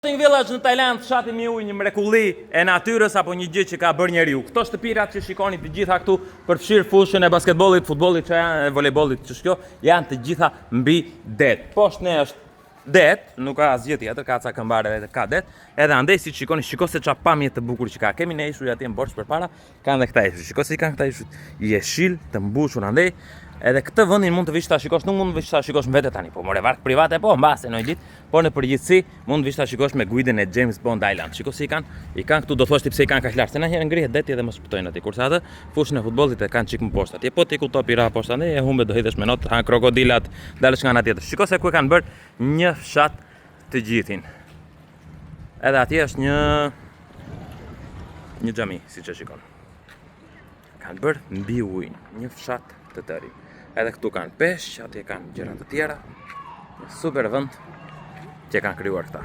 Një village në Tajland, fshati mi ujë, një mrekulli e natyrës apo një gjë që ka bërë njeriu. Këto shtëpirat që shikoni të gjitha këtu për të fshirë fushën e basketbollit, futbollit, që janë e volejbollit, që shkjo, janë të gjitha mbi det. Poshtë ne është det, nuk ka asgjë tjetër, ka ca këmbare dhe ka det. Edhe andej si shikoni, shiko se çfarë pamje të bukur që ka. Kemi ne ishuj atje në Borç përpara, kanë dhe këta ishuj. Shiko se i kanë këta ishuj jeshil të mbushur andej. Edhe këtë vendin mund të vish ta shikosh, nuk mund të vish ta shikosh në vete tani, po more vark private po, mbase në ditë, por në përgjithësi mund të vish ta shikosh me guidën e James Bond Island. Shiko se i kanë këtu, do thosh ti pse i kanë kaq lart, se na herë ngrihet deti dhe mos shpëtojnë aty. Kurse atë fushën e futbollit e kanë çik më poshtë atje, po ti ku topi ra poshtë andej e humbe do hidhesh me not, han krokodilat, dalësh nga ana tjetër. Shiko se ku e kanë bërë një fshat të gjithin. Edhe atje është një xhami, siç e shikon. Kanë bërë mbi ujin, një fshat të tëri. Edhe këtu kanë peshq, atje kanë gjëra të tjera. Super vend që kanë krijuar këta.